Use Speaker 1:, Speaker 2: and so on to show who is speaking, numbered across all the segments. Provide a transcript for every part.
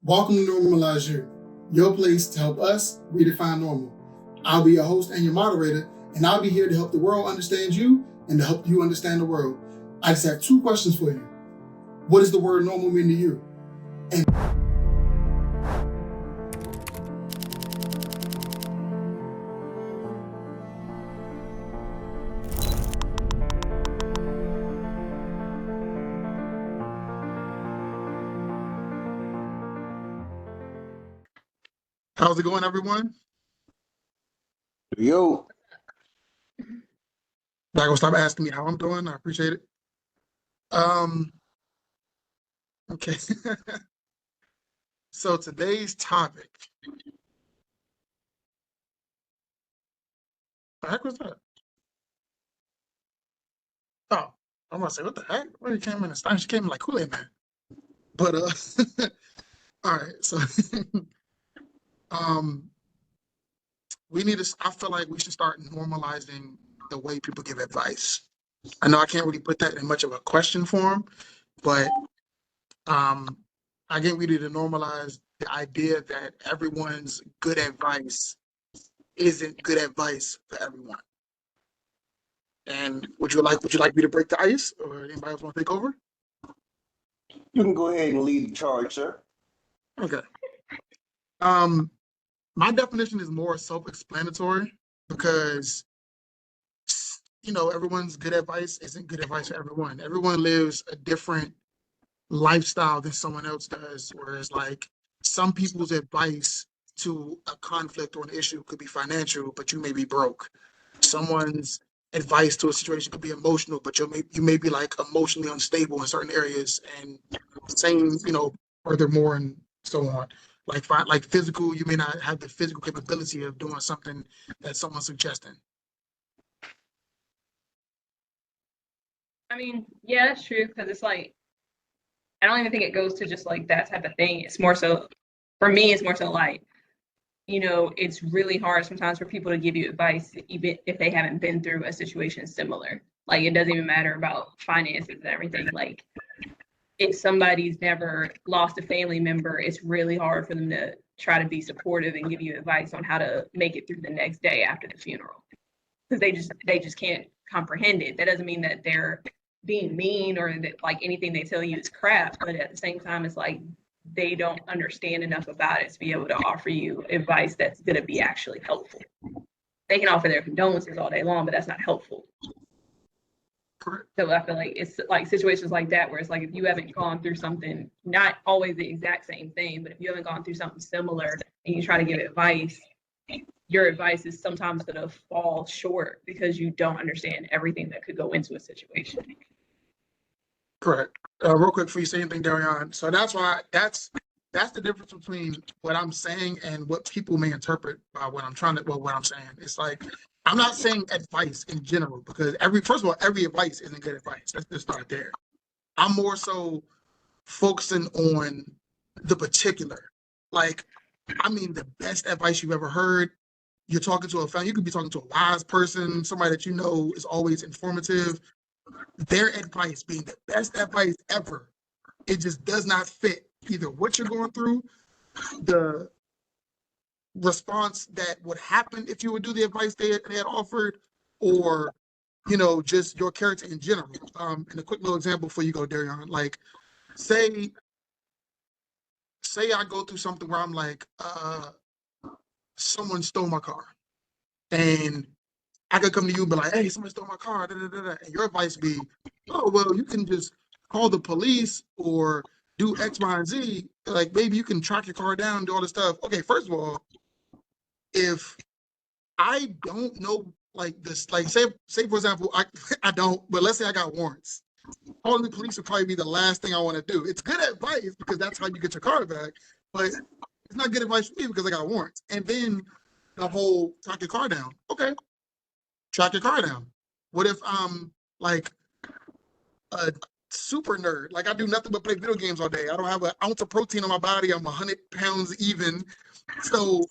Speaker 1: Welcome to Normalize You, your place to help us redefine normal. I'll be your host and your moderator, and I'll be here to help the world understand you and to help you understand the world. I just have two questions for you. What does the word normal mean to you? And how's it going, everyone?
Speaker 2: Yo,
Speaker 1: Not gonna stop asking me how I'm doing. I appreciate it. Okay. So today's topic. The heck was that? Oh, I'm gonna say, what the heck? Where he came in and she came in like Kool-Aid Man. But all right, so um we need to I feel like we should start normalizing the way people give advice. I know I can't really put that in much of a question form, but um I think we need to normalize the idea that everyone's good advice isn't good advice for everyone. And would you like me to break the ice, or anybody else want to take over?
Speaker 2: you can go ahead and lead the charge, sir.
Speaker 1: Okay. Um, my definition is more self-explanatory because everyone's good advice isn't good advice for everyone. Everyone lives a different lifestyle than someone else does. Whereas, like, some people's advice to a conflict or an issue could be financial, but you may be broke. Someone's advice to a situation could be emotional, but you may be like emotionally unstable in certain areas, and same, furthermore, and so on. Like physical, you may not have the physical capability of doing something that someone's suggesting.
Speaker 3: I mean, yeah, that's true because it's like I don't even think it goes to just like that type of thing. It's more so for me, it's more so like, it's really hard sometimes for people to give you advice even if they haven't been through a situation similar. Like it doesn't even matter about finances and everything. Like if somebody's never lost a family member, it's really hard for them to try to be supportive and give you advice on how to make it through the next day after the funeral. Because they just can't comprehend it. That doesn't mean that they're being mean or that like anything they tell you is crap, but at the same time, it's like they don't understand enough about it to be able to offer you advice that's going to be actually helpful. They can offer their condolences all day long, but that's not helpful. So I feel like it's like situations like that where it's like if you haven't gone through something, not always the exact same thing, but if you haven't gone through something similar and you try to give advice, your advice is sometimes going to fall short because you don't understand everything that could go into a situation.
Speaker 1: Correct. Real quick before you say anything, Darian. So that's the difference between what I'm saying and what people may interpret by what I'm saying. It's like I'm not saying advice in general because first of all, every advice isn't good advice. Let's just start there. I'm more so focusing on the particular. Like, I mean, the best advice you've ever heard. You're talking to a family. You could be talking to a wise person, somebody that you know is always informative. Their advice being the best advice ever, it just does not fit either what you're going through, the response that would happen if you would do the advice they had offered, or just your character in general. And a quick little example before you go, Darian. Like, say I go through something where I'm like, someone stole my car, and I could come to you and be like, hey, somebody stole my car, da, da, da, da. And your advice be, oh, well, you can just call the police or do X, Y, and Z. Like, maybe you can track your car down, do all this stuff. Okay, first of all, if I don't know, like this, like say for example, I don't, but let's say I got warrants. Calling the police would probably be the last thing I want to do. It's good advice because that's how you get your car back, but it's not good advice for me because I got warrants. And then the whole track your car down. Okay, track your car down. What if I'm like a super nerd? Like I do nothing but play video games all day. I don't have an ounce of protein on my body. I'm 100 pounds even. So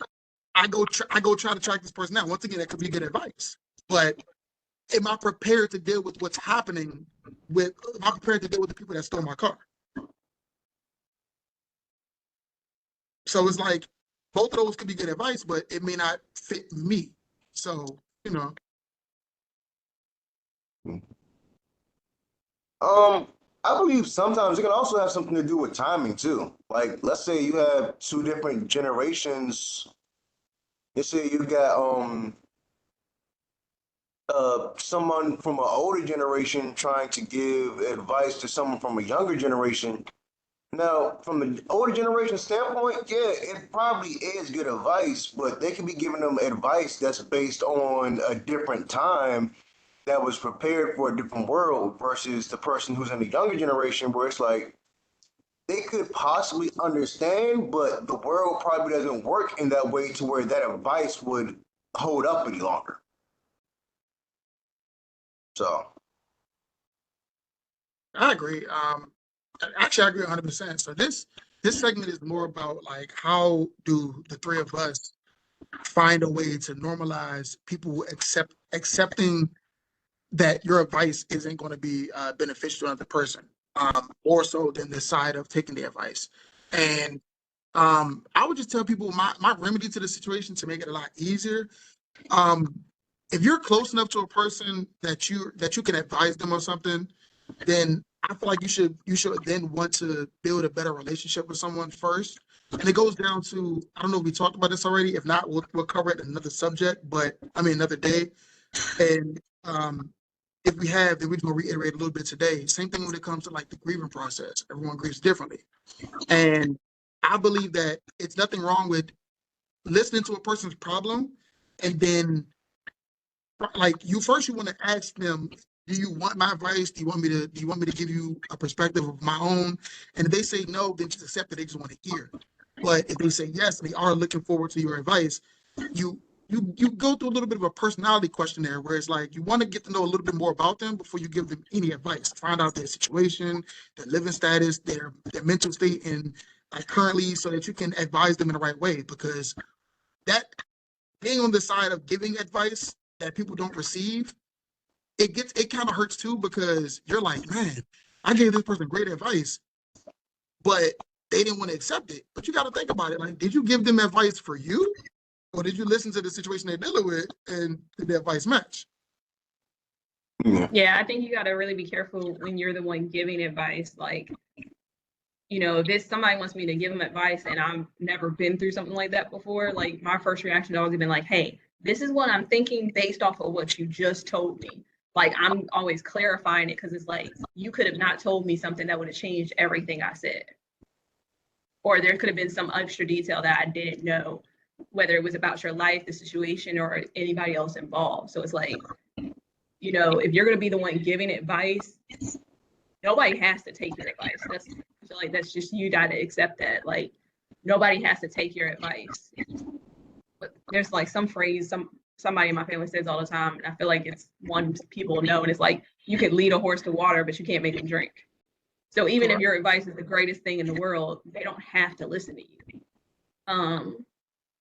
Speaker 1: I go try to track this person down. Once again, that could be good advice. But am I prepared to deal with what's happening am I prepared to deal with the people that stole my car? So it's like both of those could be good advice, but it may not fit me. So, you know,
Speaker 2: I believe sometimes it can also have something to do with timing too. Like, let's say you have two different generations. Let's say you got someone from an older generation trying to give advice to someone from a younger generation. Now, from the older generation standpoint, yeah, it probably is good advice, but they can be giving them advice that's based on a different time that was prepared for a different world versus the person who's in the younger generation where it's like they could possibly understand, but the world probably doesn't work in that way to where that advice would hold up any longer. So,
Speaker 1: I agree. Actually, I agree 100%. So this segment is more about like how do the three of us find a way to normalize people accepting that your advice isn't going to be beneficial to another person, more so than the side of taking the advice. And I would just tell people my remedy to the situation to make it a lot easier. Um, if you're close enough to a person that you can advise them or something, then I feel like you should then want to build a better relationship with someone first. And it goes down to, I don't know if we talked about this already. If not, we'll cover it in another subject, but I mean another day. And if we have, then we're gonna reiterate a little bit today. Same thing when it comes to like the grieving process. Everyone grieves differently. And I believe that it's nothing wrong with listening to a person's problem and then like you want to ask them, do you want my advice? Do you want me to give you a perspective of my own? And if they say no, then just accept that they just want to hear. But if they say yes, they are looking forward to your advice, you you go through a little bit of a personality questionnaire where it's like you want to get to know a little bit more about them before you give them any advice. Find out their situation, their living status, their mental state, and like currently, so that you can advise them in the right way. Because that being on the side of giving advice that people don't receive, it kind of hurts too because you're like, man, I gave this person great advice, but they didn't want to accept it. But you got to think about it. Like, did you give them advice for you, or did you listen to the situation they're dealing with and did the advice match?
Speaker 2: yeah.
Speaker 3: Yeah, I think you got to really be careful when you're the one giving advice. Like, if somebody wants me to give them advice and I've never been through something like that before, like my first reaction has always been like, hey, this is what I'm thinking based off of what you just told me. Like I'm always clarifying it because it's like you could have not told me something that would have changed everything I said. Or there could have been some extra detail that I didn't know, whether it was about your life, the situation, or anybody else involved. So it's like, if you're going to be the one giving advice, nobody has to take your advice. I feel like that's just you got to accept that. Like nobody has to take your advice. But there's like some phrase somebody in my family says all the time, and I feel like it's one people know, and it's like you can lead a horse to water, but you can't make him drink. So even if your advice is the greatest thing in the world, they don't have to listen to you.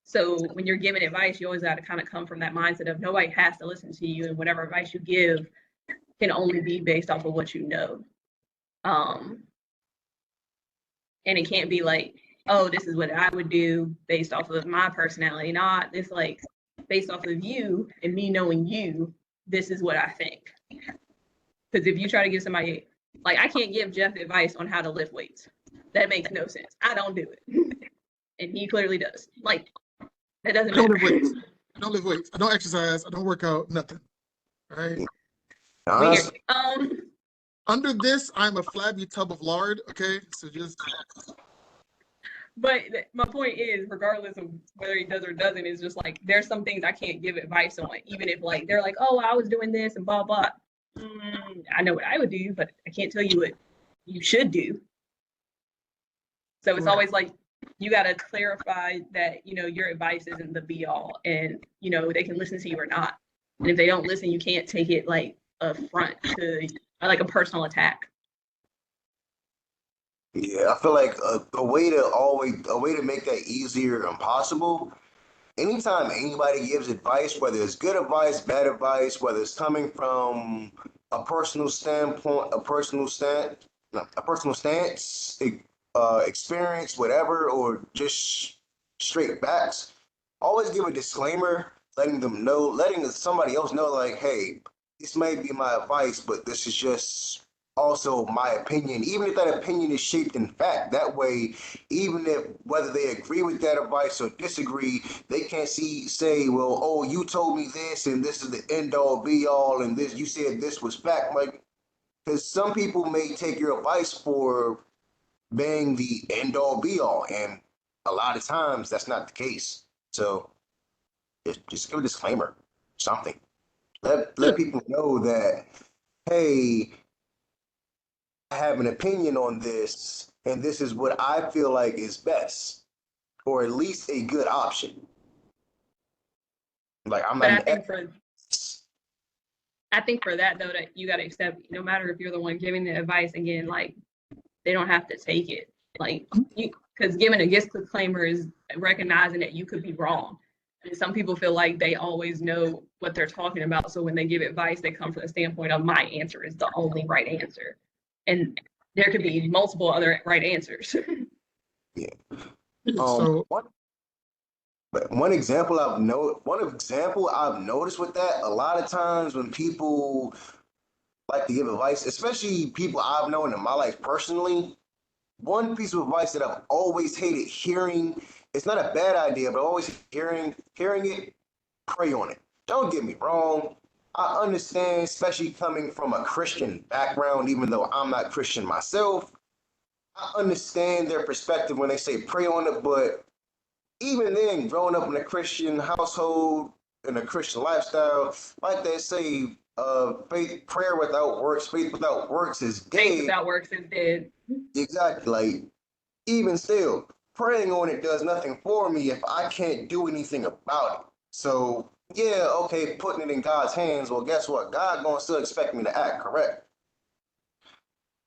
Speaker 3: So when you're giving advice, you always got to kind of come from that mindset of nobody has to listen to you, and whatever advice you give can only be based off of what you know. And it can't be like, oh, this is what I would do based off of my personality. Not it's like based off of you and me knowing you, this is what I think. Because if you try to give somebody, like I can't give Jeff advice on how to lift weights. That makes no sense. I don't do it. And he clearly does. Like that doesn't
Speaker 1: I don't lift
Speaker 3: matter.
Speaker 1: weights. I don't lift weights. I don't exercise. I don't work out. Nothing. Right.
Speaker 3: We hear
Speaker 2: Honestly,
Speaker 1: Under this, I'm a flabby tub of lard. Okay, so just
Speaker 3: but my point is, regardless of whether he does or doesn't, is just like there's some things I can't give advice on, even if like they're like, oh, I was doing this and blah blah. I know what I would do, but I can't tell you what you should do. So it's
Speaker 1: right.
Speaker 3: always like you got to clarify that your advice isn't the be all, and they can listen to you or not. And if they don't listen, you can't take it like a front to like a personal attack.
Speaker 2: yeah, I feel like a way to make that easier and possible. Anytime anybody gives advice, whether it's good advice, bad advice, whether it's coming from a personal standpoint, a personal stance, experience, whatever, or just straight facts, always give a disclaimer, letting somebody else know, like, hey, this may be my advice, but this is just also my opinion, even if that opinion is shaped in fact. That way, even if whether they agree with that advice or disagree, they can't say, well, oh, you told me this, and this is the end all be all, and this you said this was fact, like, because some people may take your advice for being the end all be all, and a lot of times that's not the case. So just give a disclaimer, something.
Speaker 1: Yeah,
Speaker 2: Let people know that, hey, I have an opinion on this, and this is what I feel like is best, or at least a good option. Like, I'm
Speaker 3: But
Speaker 2: not
Speaker 3: I
Speaker 2: an
Speaker 3: think for
Speaker 2: expert.
Speaker 3: I think for that though, that you got to accept, no matter if you're the one giving the advice, again, like they don't have to take it. Like you, because giving a disclaimer is recognizing that you could be wrong. And some people feel like they always know what they're talking about. So when they give advice, they come from the standpoint of my answer is the only right answer. And there could be multiple other right answers.
Speaker 2: Yeah.
Speaker 1: yeah. So
Speaker 2: One But one example I've noticed with that, a lot of times when people like to give advice, especially people I've known in my life personally, one piece of advice that I've always hated hearing, it's not a bad idea, but always hearing it, pray on it. Don't get me wrong. I understand, especially coming from a Christian background, even though I'm not Christian myself. I understand their perspective when they say pray on it, but even then, growing up in a Christian household, in a Christian lifestyle, like they say, prayer without works, faith without works is
Speaker 3: Faith
Speaker 2: dead.
Speaker 3: without works is dead.
Speaker 2: Exactly. Like, even still, praying on it does nothing for me if I can't do anything about it. So, yeah, okay, putting it in God's hands, well, guess what? God gonna still expect me to act, correct?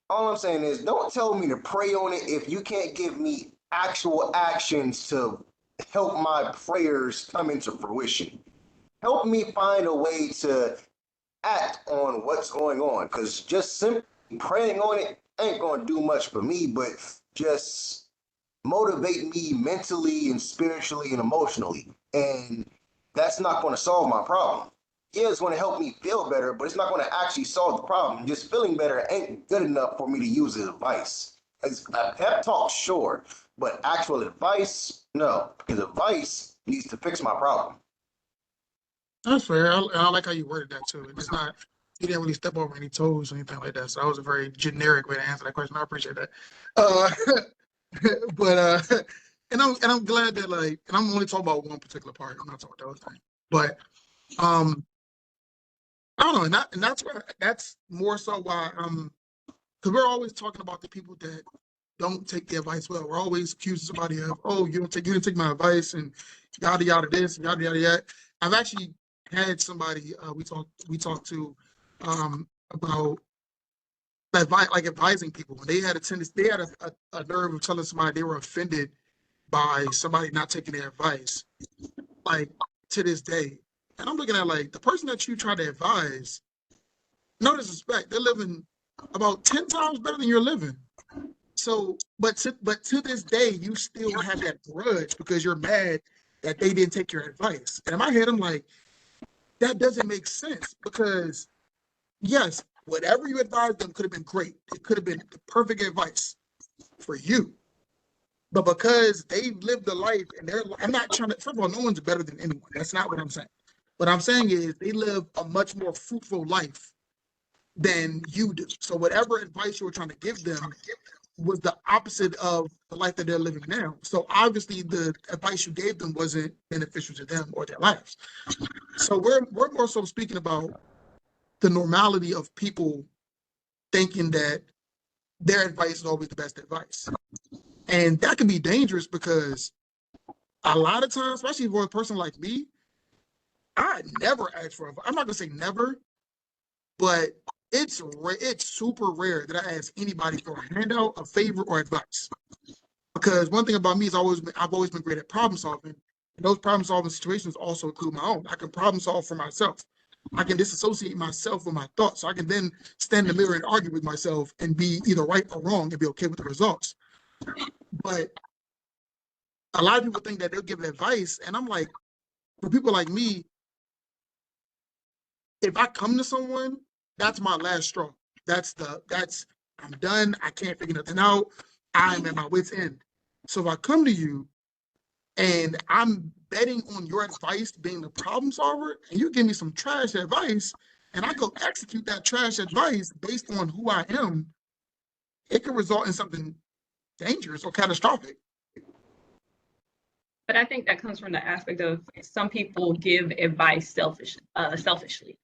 Speaker 2: All I'm saying is, don't tell me to pray on it if you can't give me actual actions to help my prayers come into fruition. Help me find a way to act on what's going on, because just simply praying on it ain't going to do much for me, but just motivate me mentally and spiritually and emotionally. And that's not going to solve my problem. Yeah, it's going to help me feel better, but it's not going to actually solve the problem. Just feeling better ain't good enough for me to use as advice. As a pep talk, sure, but actual advice, no, because advice needs to fix my problem.
Speaker 1: that's fair. I like how you worded that too. It's not you didn't really step over any toes or anything like that. So that was a very generic way to answer that question. I appreciate that. Uh, but and I'm glad that like, and I'm only talking about one particular part. I'm not talking about the whole thing. But um, I don't know, and that's more so why because we're always talking about the people that don't take the advice well. We're always accusing somebody of, oh, you didn't take my advice and yada yada this and yada yada that. I've actually had somebody we talked to about like advising people. When they had a tendency, they had a nerve of telling somebody they were offended by somebody not taking their advice, like to this day. And I'm looking at like the person that you try to advise, no disrespect, they're living about 10 times better than you're living. So, but to this day, you still have that grudge because you're mad that they didn't take your advice. And in my head, I'm like, that doesn't make sense because yes, whatever you advised them could have been great. It could have been the perfect advice for you. But because they lived a life and I'm not trying to, first of all, no one's better than anyone. That's not what I'm saying. What I'm saying is they live a much more fruitful life than you do. So whatever advice you were trying to give them was the opposite of the life that they're living now. So obviously the advice you gave them wasn't beneficial to them or their lives. So we're more so speaking about the normality of people thinking that their advice is always the best advice. And that can be dangerous because a lot of times, especially for a person like me, I never ask for advice. I'm not gonna say never, but it's super rare that I ask anybody for a handout, a favor, or advice. Because one thing about me is I've always been great at problem solving. And those problem solving situations also include my own. I can problem solve for myself. I can disassociate myself with my thoughts. So I can then stand in the mirror and argue with myself and be either right or wrong and be okay with the results. But a lot of people think that they'll give advice, and I'm like, for people like me, if I come to someone, that's my last straw. That's I'm done. I can't figure nothing out. I'm at my wit's end. So if I come to you and I'm betting on your advice being the problem solver, and you give me some trash advice, and I go execute that trash advice based on who I am, it could result in something dangerous or catastrophic.
Speaker 3: But I think that comes from the aspect of some people give advice selfishly.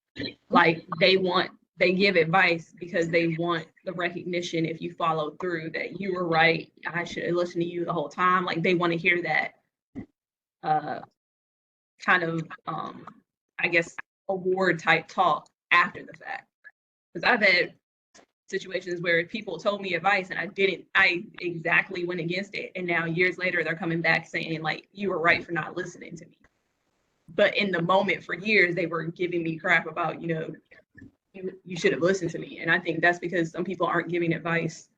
Speaker 3: Like they give advice because they want the recognition if you follow through that you were right. I should listen to you the whole time. Like they want to hear that uh kind of I guess award type talk after the fact. Because I've had situations where people told me advice and I exactly went against it. And now years later they're coming back saying like you were right for not listening to me. But in the moment for years they were giving me crap about, you should have listened to me. And I think that's because some people aren't giving advice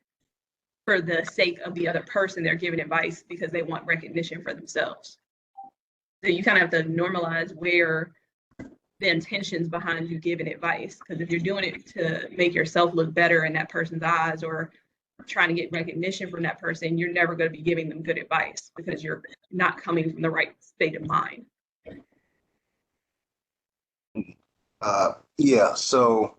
Speaker 3: for the sake of the other person. They're giving advice because they want recognition for themselves. So you kind of have to normalize where the intentions behind you giving advice. Because if you're doing it to make yourself look better in that person's eyes or trying to get recognition from that person, you're never going to be giving them good advice because you're not coming from the right state of mind.
Speaker 2: Yeah, so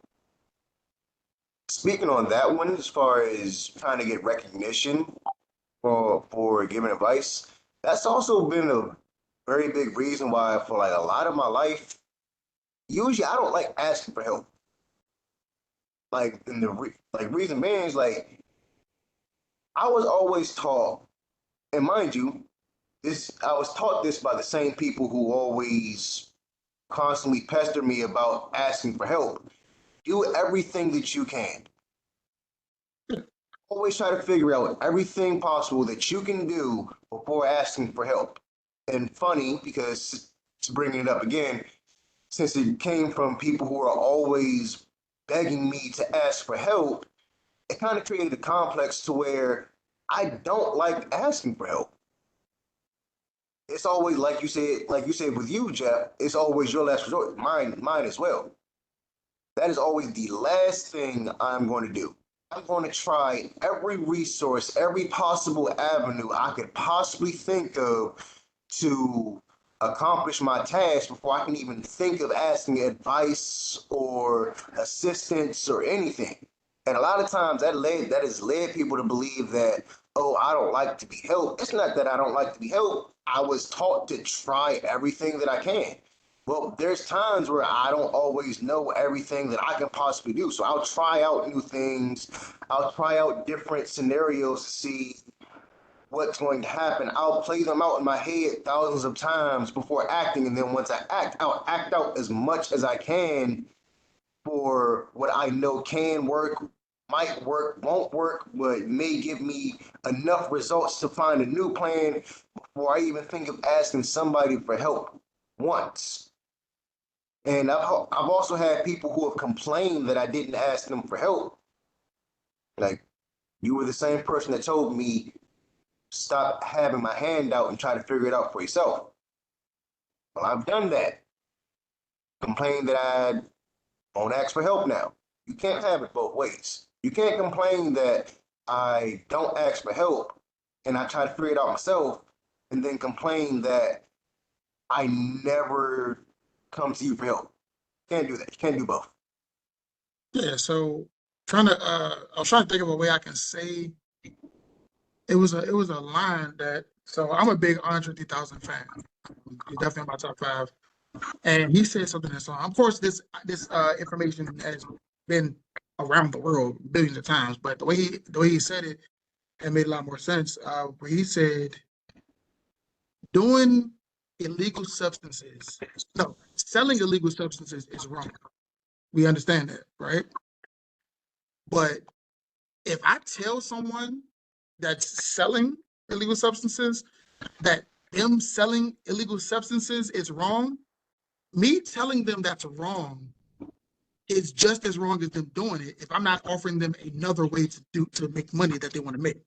Speaker 2: speaking on that one, as far as trying to get recognition for giving advice, that's also been a very big reason why for like a lot of my life, usually I don't like asking for help. Like and the reason being is like I was always taught, and mind you, this I was taught this by the same people who always constantly pester me about asking for help. Do everything that you can. Always try to figure out everything possible that you can do before asking for help. And funny because bringing it up again, since it came from people who are always begging me to ask for help, it kind of created a complex to where I don't like asking for help. It's always like you said with you, Jeff, it's always your last resort. Mine as well. That is always the last thing I'm going to do. I'm going to try every resource, every possible avenue I could possibly think of to accomplish my task before I can even think of asking advice or assistance or anything. And a lot of times that has led people to believe that, oh, I don't like to be helped. It's not that I don't like to be helped. I was taught to try everything that I can. Well, there's times where I don't always know everything that I can possibly do. So I'll try out new things. I'll try out different scenarios to see what's going to happen. I'll play them out in my head thousands of times before acting. And then once I act, I'll act out as much as I can for what I know can work, might work, won't work, but may give me enough results to find a new plan before I even think of asking somebody for help once. And I've also had people who have complained that I didn't ask them for help. Like, you were the same person that told me, stop having my hand out and try to figure it out for yourself. Well, I've done that. Complained that I won't ask for help now. You can't have it both ways. You can't complain that I don't ask for help and I try to figure it out myself and then complain that I never come to you for help. Can't do that. You can't do both.
Speaker 1: Yeah, so I was trying to think of a way I can say it was a line that so I'm a big Andre 3000 fan. He's definitely in my top five. And he said something in the song. Of course, this information has been around the world billions of times, but the way he said it, it made a lot more sense. Where he said, "Doing illegal substances, no, selling illegal substances is wrong. We understand that, right? But if I tell someone that's selling illegal substances that them selling illegal substances is wrong, me telling them that's wrong is just as wrong as them doing it if I'm not offering them another way to make money that they want to make.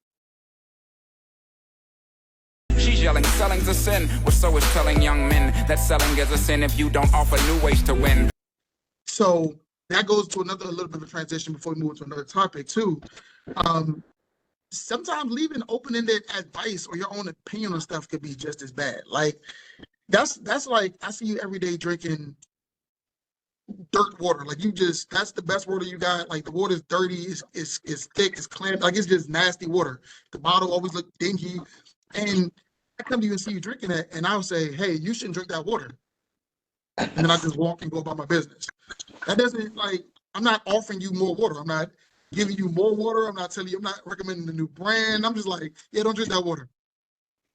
Speaker 4: always yelling, selling's a sin. Well, so is telling young men that selling is a sin if you don't offer new ways to win.
Speaker 1: So that goes to another little bit of a transition before we move to another topic too. Sometimes leaving open-ended advice or your own opinion on stuff could be just as bad. Like that's like I see you every day drinking dirt water. Like that's the best water you got. Like the water's dirty, it's thick, it's clamped, like it's just nasty water. The bottle always look dingy. And I come to you and see you drinking that, and I'll say, hey, you shouldn't drink that water. And then I just walk and go about my business. That doesn't I'm not offering you more water. I'm not giving you more water. I'm not telling you, I'm not recommending a new brand. I'm just like, yeah, don't drink that water.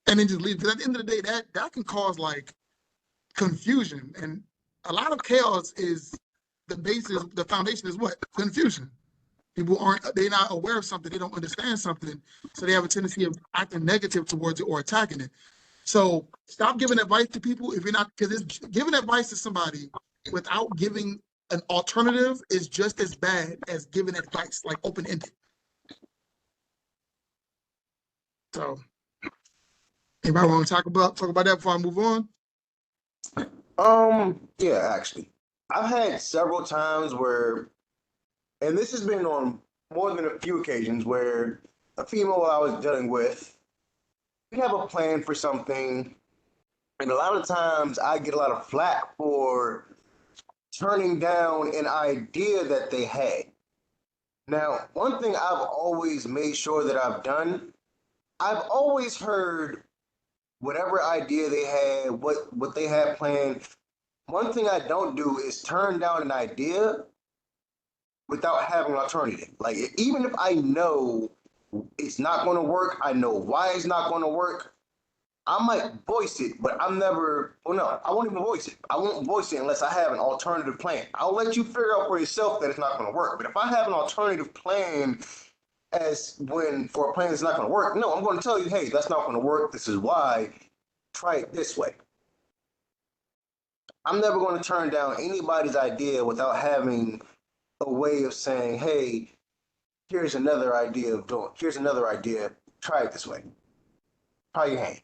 Speaker 1: And then just leave. Because at the end of the day, that can cause confusion. And a lot of chaos is the foundation is what? Confusion. People they're not aware of something, they don't understand something, so they have a tendency of acting negative towards it or attacking it. So stop giving advice to people if you're not, because giving advice to somebody without giving an alternative is just as bad as giving advice, like open-ended. So anybody want to talk about that before I move on?
Speaker 2: Yeah, actually. I've had several times where, and this has been on more than a few occasions, where a female I was dealing with, we have a plan for something, and a lot of times I get a lot of flack for turning down an idea that they had. Now, one thing I've always made sure that I've done, I've always heard whatever idea they had, what they had planned. One thing I don't do is turn down an idea without having an alternative. Like, even if I know it's not going to work, I know why it's not going to work, I might voice it, but I'm never, well, no, I won't even voice it. I won't voice it unless I have an alternative plan. I'll let you figure out for yourself that it's not going to work. But if I have an alternative plan for a plan that's not going to work, no, I'm going to tell you, hey, that's not going to work. This is why. Try it this way. I'm never going to turn down anybody's idea without having a way of saying, hey, here's another idea. Try it this way. Try your hand.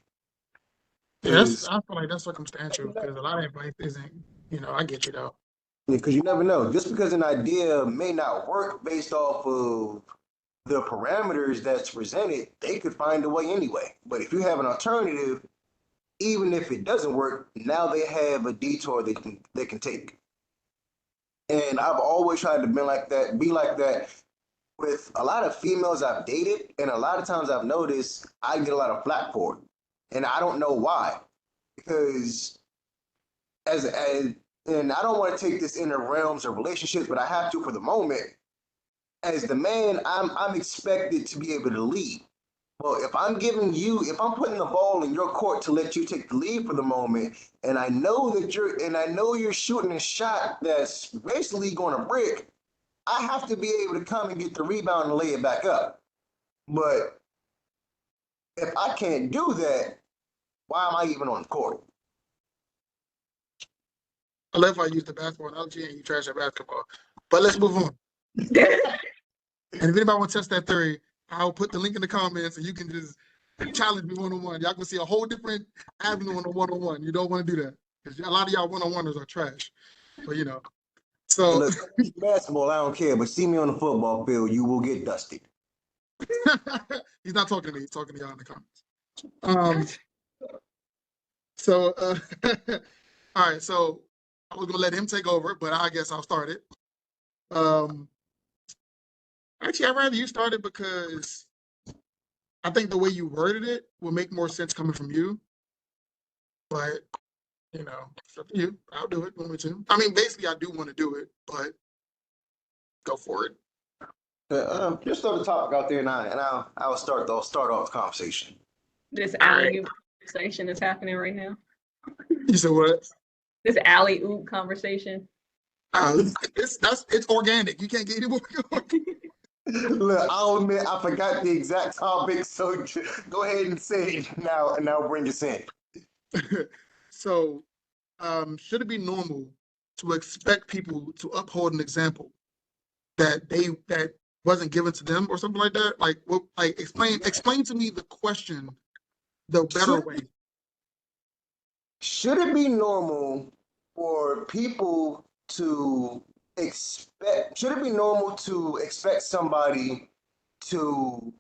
Speaker 1: Yes, I feel like that's circumstantial because a lot of advice isn't, I get you though.
Speaker 2: Because you never know. Just because an idea may not work based off of the parameters that's presented, they could find a way anyway. But if you have an alternative, even if it doesn't work, now they have a detour they can take. And I've always tried to be like that with a lot of females I've dated, and a lot of times I've noticed I get a lot of flack for it. And I don't know why. Because and I don't want to take this in the realms of relationships, but I have to for the moment. As the man, I'm expected to be able to lead. Well, if I'm putting the ball in your court to let you take the lead for the moment, and I know you're shooting a shot that's basically going to brick, I have to be able to come and get the rebound and lay it back up. But if I can't do that, why am I even on the court?
Speaker 1: I love how I use the basketball analogy and you trash at basketball. But let's move on. And if anybody wants to test that theory, I'll put the link in the comments and you can just challenge me one-on-one. Y'all can see a whole different avenue on the one-on-one. You don't want to do that because a lot of y'all one-on-oneers are trash. But so
Speaker 2: look, basketball, I don't care, but see me on the football field, you will get dusted.
Speaker 1: He's not talking to me. He's talking to y'all in the comments. So, all right. So I was gonna let him take over, but I guess I'll start it. Actually, I'd rather you start it because I think the way you worded it will make more sense coming from you. But it's up to you. I'll do it. Want me to? I mean, basically, I do want to do it, but go for it.
Speaker 2: Just throw the topic out there, and I'll start off the conversation.
Speaker 3: This alley-oop conversation is happening right now.
Speaker 1: You said what?
Speaker 3: This alley-oop conversation.
Speaker 1: It's organic. You can't get any more.
Speaker 2: Look, I'll admit I forgot the exact topic, so go ahead and say it now, and I'll bring us in.
Speaker 1: So, should it be normal to expect people to uphold an example that wasn't given to them or something like that? Explain to me the question the better way.
Speaker 2: Should it be normal for people to expect? Should it be normal to expect somebody to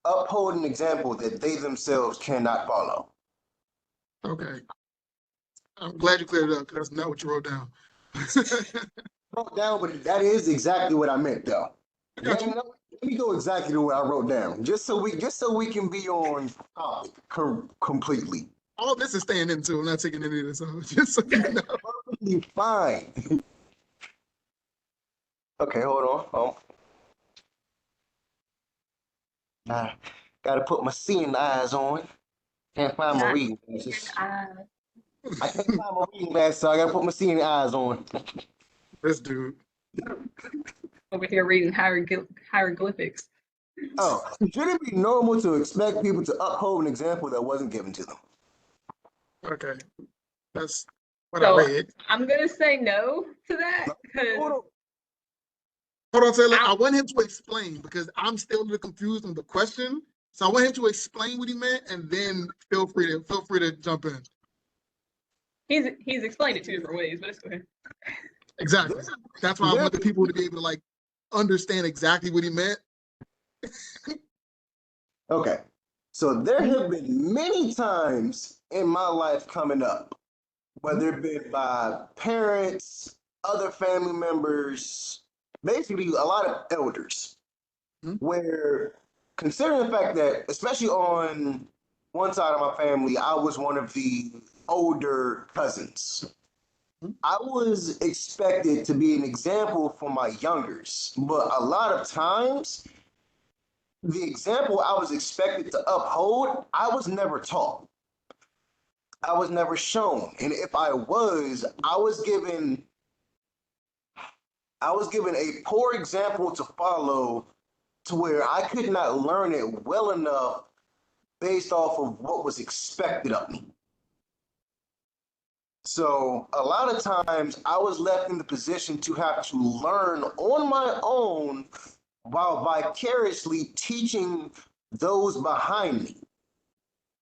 Speaker 2: uphold an example that they themselves cannot follow?
Speaker 1: Okay. I'm glad you cleared it up because that's not what you wrote down.
Speaker 2: Wrote down, but that is exactly what I meant, though.
Speaker 1: I got you.
Speaker 2: Let me go exactly to what I wrote down, just so we can be on topic completely.
Speaker 1: All this is staying in too. I'm not taking any of this out. Just so you know.
Speaker 2: Perfectly fine. Okay, hold on. I gotta put my seeing eyes on. Can't find my reading glasses. I can't find my reading glasses, so I gotta put my seeing eyes on.
Speaker 1: This dude.
Speaker 3: Over here reading hieroglyphics.
Speaker 2: Oh, should it be normal to expect people to uphold an example that wasn't given to them?
Speaker 1: Okay. That's what
Speaker 3: So
Speaker 1: I read.
Speaker 3: I'm gonna say no to that because
Speaker 1: Hold on, Taylor. I want him to explain because I'm still a little confused on the question. So I want him to explain what he meant, and then feel free to jump in.
Speaker 3: he's explained it two different ways, but it's okay.
Speaker 1: Exactly. That's why I want the people to be able to like understand exactly what he meant.
Speaker 2: Okay. So there have been many times in my life coming up, whether it been by parents, other family members, basically a lot of elders, where considering the fact that, especially on one side of my family, I was one of the older cousins. I was expected to be an example for my youngers, but a lot of times, the example I was expected to uphold, I was never taught. I was never shown. And if I was given a poor example to follow to where I could not learn it well enough based off of what was expected of me. So a lot of times I was left in the position to have to learn on my own while vicariously teaching those behind me.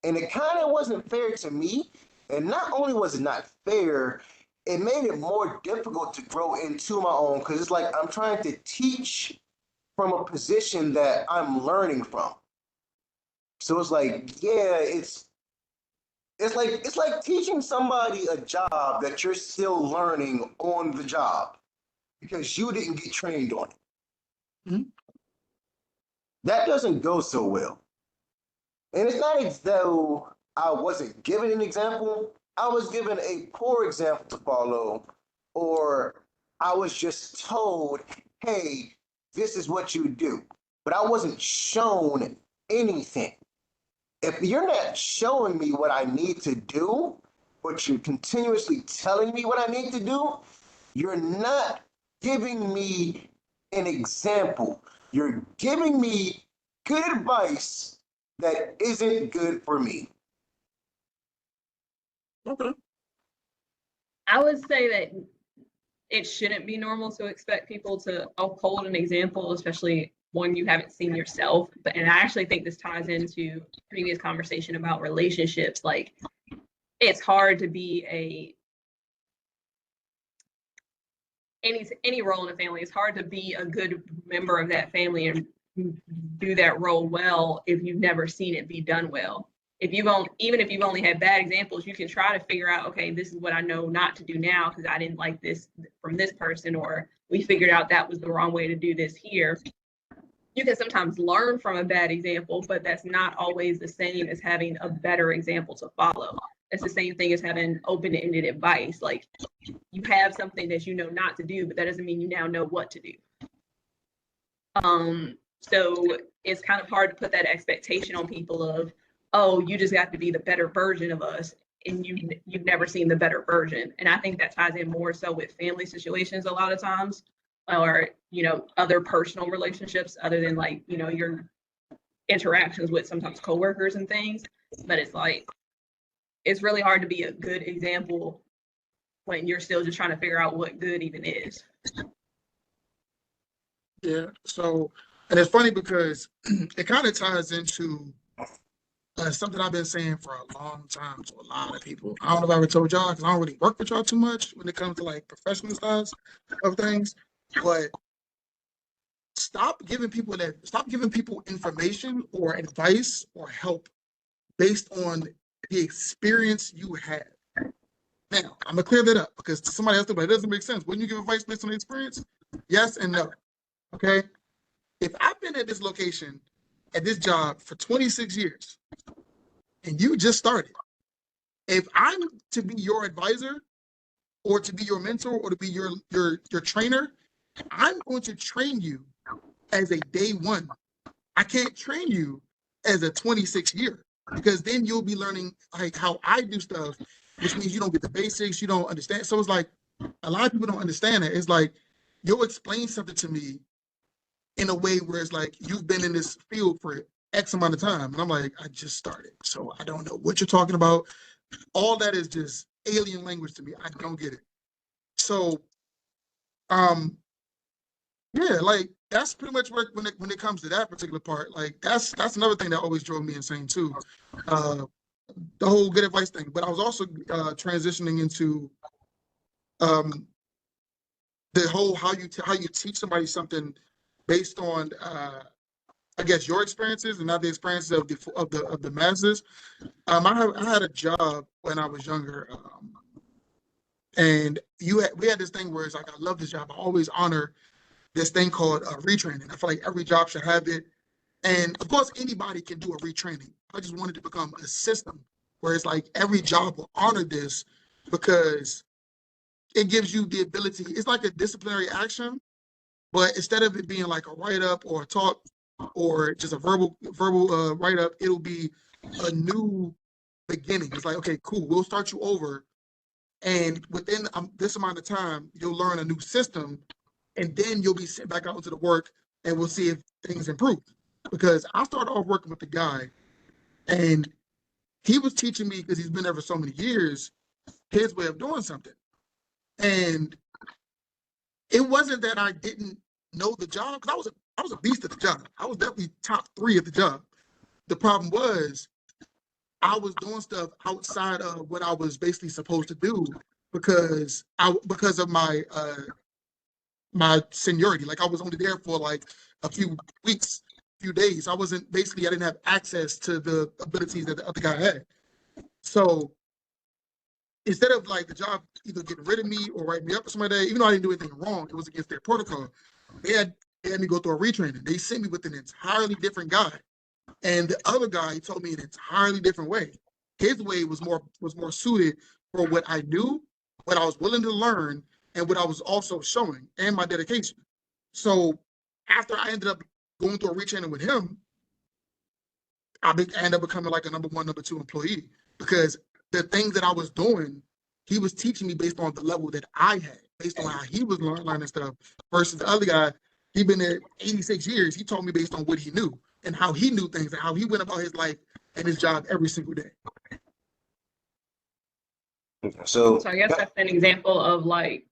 Speaker 2: And it kind of wasn't fair to me. And not only was it not fair, it made it more difficult to grow into my own because it's like I'm trying to teach from a position that I'm learning from. So it's like, yeah, it's like teaching somebody a job that you're still learning on the job because you didn't get trained on it.
Speaker 1: Mm-hmm.
Speaker 2: That doesn't go so well. And it's not as though I wasn't given an example. I was given a poor example to follow, or I was just told, hey, this is what you do. But I wasn't shown anything. If you're not showing me what I need to do, but you're continuously telling me what I need to do, you're not giving me an example. You're giving me good advice that isn't good for me.
Speaker 1: Okay.
Speaker 3: I would say that it shouldn't be normal to expect people to uphold an example, especially one you haven't seen yourself. But and I actually think this ties into previous conversation about relationships. Like, it's hard to be any role in a family. It's hard to be a good member of that family and do that role well if you've never seen it be done well. Even if you've only had bad examples, you can try to figure out, okay, this is what I know not to do now because I didn't like this from this person, or we figured out that was the wrong way to do this here. You can sometimes learn from a bad example, but that's not always the same as having a better example to follow. It's the same thing as having open-ended advice. Like, you have something that you know not to do, but that doesn't mean you now know what to do. So it's kind of hard to put that expectation on people of, oh, you just got to be the better version of us, and you've never seen the better version. And I think that ties in more so with family situations a lot of times, or, you know, other personal relationships other than like, you know, your interactions with sometimes coworkers and things. But it's like, it's really hard to be a good example when you're still just trying to figure out what good even is.
Speaker 1: Yeah. So, and it's funny because it kind of ties into something I've been saying for a long time to a lot of people. I don't know if I ever told y'all because I don't really work with y'all too much when it comes to like professional styles of things, but stop giving people information or advice or help based on the experience you had. Now, I'm gonna clear that up because to somebody else, but it doesn't make sense. Wouldn't you give advice based on the experience? Yes and no. Okay. If I've been at this location, at this job for 26 years, and you just started, if I'm to be your advisor or to be your mentor or to be your trainer, I'm going to train you as a day one. I can't train you as a 26 year because then you'll be learning like how I do stuff, which means you don't get the basics, you don't understand. So it's like a lot of people don't understand it. It's like you'll explain something to me in a way where it's like you've been in this field for X amount of time. And I'm like, I just started. So I don't know what you're talking about. All that is just alien language to me. I don't get it. So um yeah, like that's pretty much where when it comes to that particular part, like that's another thing that always drove me insane too. Uh the whole good advice thing. But I was also transitioning into um the whole how you teach somebody something based on I guess your experiences and not the experiences of the masses. I had a job when I was younger, and we had this thing where it's like I love this job. I always honor this thing called retraining. I feel like every job should have it, and of course anybody can do a retraining. I just wanted to become a system where it's like every job will honor this because it gives you the ability. It's like a disciplinary action, but instead of it being like a write up or a talk or just a verbal write up, it'll be a new beginning. It's like, okay, cool, we'll start you over, and within this amount of time, you'll learn a new system, and then you'll be sent back out into the work, and we'll see if things improve. Because I started off working with the guy, and he was teaching me because he's been there for so many years his way of doing something, and it wasn't that I didn't know the job because I was a beast at the job. I was definitely top 3 at the job. The problem was I was doing stuff outside of what I was basically supposed to do because of my seniority. Like I was only there for like a few weeks, few days. I didn't have access to the abilities that the other guy had. So instead of like the job either getting rid of me or write me up or something like that, even though I didn't do anything wrong, it was against their protocol. They had me go through a retraining. They sent me with an entirely different guy. And the other guy told me an entirely different way. His way was more suited for what I knew, what I was willing to learn, and what I was also showing, and my dedication. So after I ended up going through a retraining with him, I ended up becoming like a number 1, number 2 employee because the things that I was doing, he was teaching me based on the level that I had, based on how he was learning stuff. Versus the other guy, he'd been there 86 years. He told me based on what he knew and how he knew things and how he went about his life and his job every single day.
Speaker 2: So
Speaker 3: I guess that's an example of like,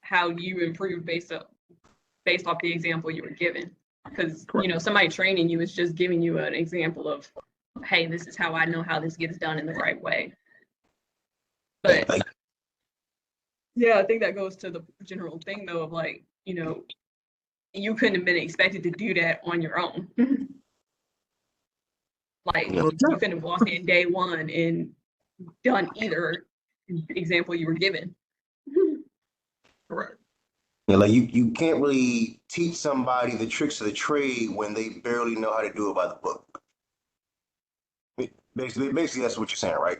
Speaker 3: how you improve based off the example you were given. Because, somebody training you is just giving you an example of, hey, this is how I know how this gets done in the right way. But yeah, I think that goes to the general thing though of like, you couldn't have been expected to do that on your own. Like you couldn't have walked in day one and done either example you were given.
Speaker 1: Correct.
Speaker 2: Yeah, like you can't really teach somebody the tricks of the trade when they barely know how to do it by the book. Basically that's what you're saying, right?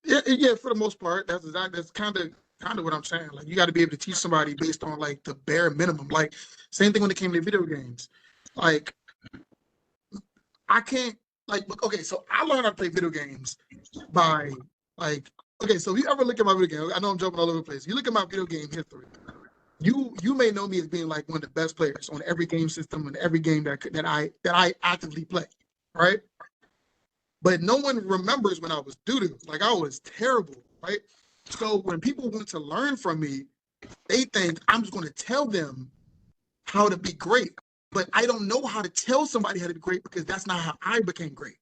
Speaker 1: Yeah, for the most part, that's kind of what I'm saying. Like you got to be able to teach somebody based on like the bare minimum. Like same thing when it came to video games. Like I can't okay, so I learned how to play video games by like okay, so if you ever look at my video game, I know I'm jumping all over the place. You look at my video game history. You may know me as being like one of the best players on every game system and every game that I actively play, right? But no one remembers when I was doo-doo. Like I was terrible, right? So when people want to learn from me, they think I'm just going to tell them how to be great. but I don't know how to tell somebody how to be great because that's not how I became great.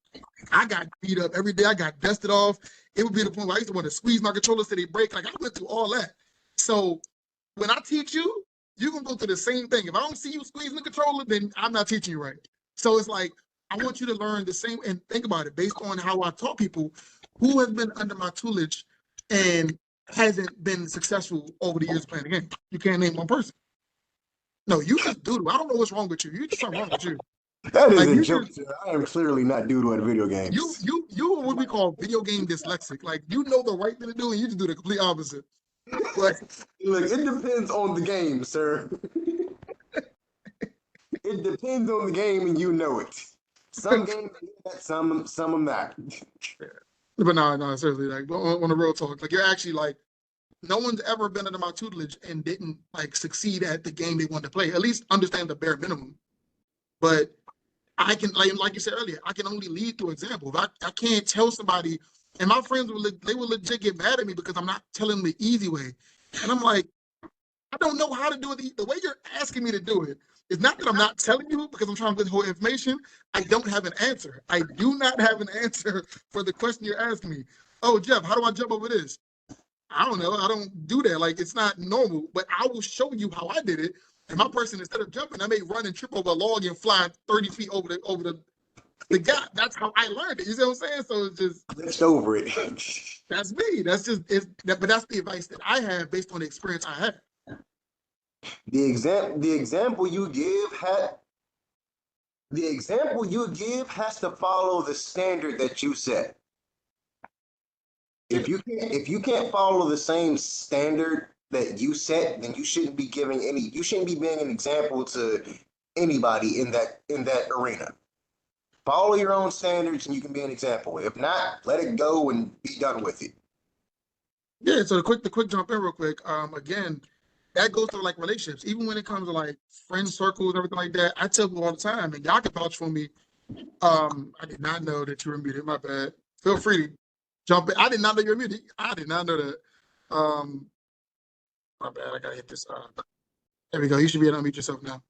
Speaker 1: I got beat up every day. I got dusted off. It would be the point where I used to want to squeeze my controllers till they break. Like I went through all that. So when I teach you, you're gonna go through the same thing. If I don't see you squeezing the controller, then I'm not teaching you right. So it's like I want you to learn the same and think about it based on how I taught people who has been under my tutelage and hasn't been successful over the years playing the game. You can't name one person. No, you just doodle. I don't know what's wrong with you. You just something wrong with you.
Speaker 2: That is
Speaker 1: Like
Speaker 2: a
Speaker 1: you
Speaker 2: joke,
Speaker 1: just
Speaker 2: sir. I am clearly not doodle at video
Speaker 1: you
Speaker 2: games.
Speaker 1: you you are what we call video game dyslexic. Like you know the right thing to do and you just do the complete opposite. But
Speaker 2: Look, it depends on the game, sir. It depends on the game, and you know it. Some games do that, some are not.
Speaker 1: no, seriously, like on the real talk, like you're actually like no one's ever been under my tutelage and didn't like succeed at the game they wanted to play. At least understand the bare minimum. But I can like you said earlier, I can only lead through example. If I can't tell somebody, and my friends they will legit get mad at me because I'm not telling them the easy way. And I'm like, I don't know how to do it. The way you're asking me to do it is not that I'm not telling you because I'm trying to withhold information. I don't have an answer. I do not have an answer for the question you're asking me. Oh, Jeff, how do I jump over this? I don't know. I don't do that. Like it's not normal, but I will show you how I did it. And my person, instead of jumping, I may run and trip over a log and fly 30 feet over the gap. That's how I learned it. You see what I'm saying? So it's just
Speaker 2: Glitched over it.
Speaker 1: that's me. That's just but that's the advice that I have based on the experience I had.
Speaker 2: The example you give has to follow the standard that you set. If you can't follow the same standard that you set, then you shouldn't be being an example to anybody in that arena. Follow your own standards and you can be an example. If not, let it go and be done with it.
Speaker 1: Yeah, so the quick jump in real quick. Again, that goes to like relationships. Even when it comes to like friend circles and everything like that, I tell people all the time, and y'all can vouch for me. I did not know that you were muted. My bad. Feel free to jump in. I did not know you were muted. I did not know that. My bad. I gotta hit this. There we go. You should be able to unmute yourself now.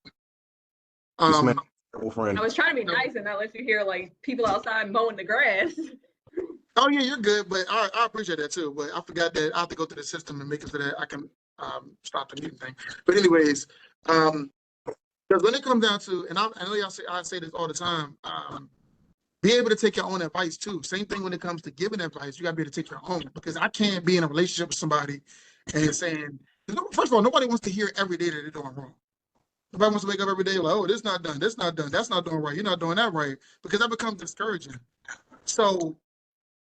Speaker 2: This man, friend.
Speaker 3: I was trying to be nice and not let you hear like people outside mowing the grass.
Speaker 1: Oh yeah, you're good, but I appreciate that too. But I forgot that I have to go through the system and make it so that I can stop the muting thing. But anyways, because when it comes down to, and I know I say this all the time, be able to take your own advice too. Same thing when it comes to giving advice, you gotta be able to take your own, because I can't be in a relationship with somebody and saying, first of all, nobody wants to hear every day that they're doing wrong. Nobody wants to wake up every day like, oh, this not done, that's not doing right, you're not doing that right, because that becomes discouraging. So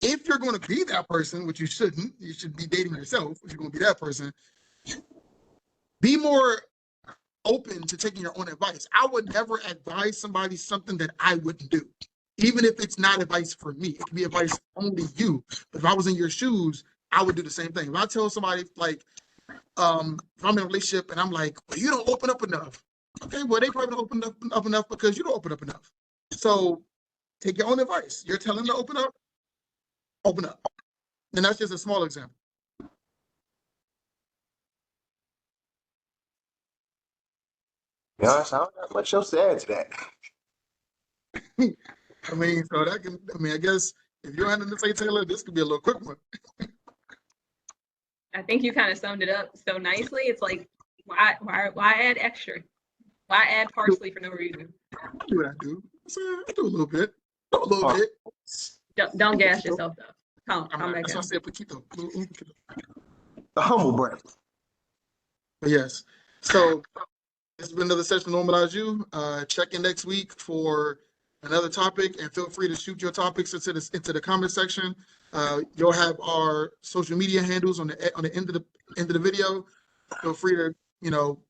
Speaker 1: if you're going to be that person, which you shouldn't, you should be dating yourself if you're going to be that person, be more open to taking your own advice. I would never advise somebody something that I wouldn't do, even if it's not advice for me. It could be advice only you. But if I was in your shoes, I would do the same thing. If I tell somebody, like, if I'm in a relationship and I'm like, well, you don't open up enough. Okay, well, they probably don't open up enough because you don't open up enough. So take your own advice. You're telling them to open up. And that's just a small example.
Speaker 2: Yeah, I don't have much else to add to that.
Speaker 1: I mean, so that can, I guess if you're under the say Taylor, this could be a little quick one.
Speaker 3: I think you kind of summed it up so nicely. It's like, why add extra? Why add parsley for no reason?
Speaker 1: I do what I do. I do a little bit. A little bit.
Speaker 3: Don't gas yourself though.
Speaker 1: That's why I said poquito.
Speaker 2: A humble brag.
Speaker 1: But yes. So this has been another session of Normalize You. Check in next week for another topic, and feel free to shoot your topics into the comment section. You'll have our social media handles on the end of the video. Feel free to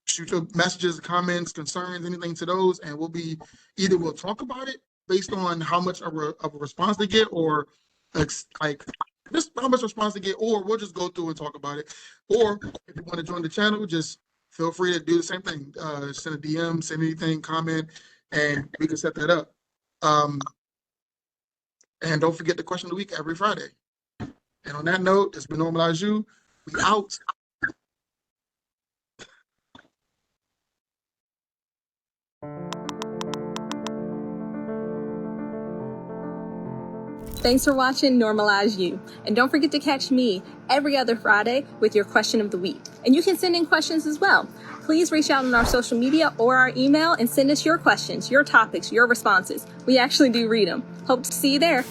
Speaker 1: shoot your messages, comments, concerns, anything to those, and we'll talk about it based on how much of a response they get, or like just how much response they get, or we'll just go through and talk about it. Or if you want to join the channel, just feel free to do the same thing. Send a DM, send anything, comment, and we can set that up. And don't forget the question of the week every Friday. And on that note, it's been Normalize You. We out.
Speaker 5: Thanks for watching Normalize You. And don't forget to catch me every other Friday with your question of the week. And you can send in questions as well. Please reach out on our social media or our email and send us your questions, your topics, your responses. We actually do read them. Hope to see you there.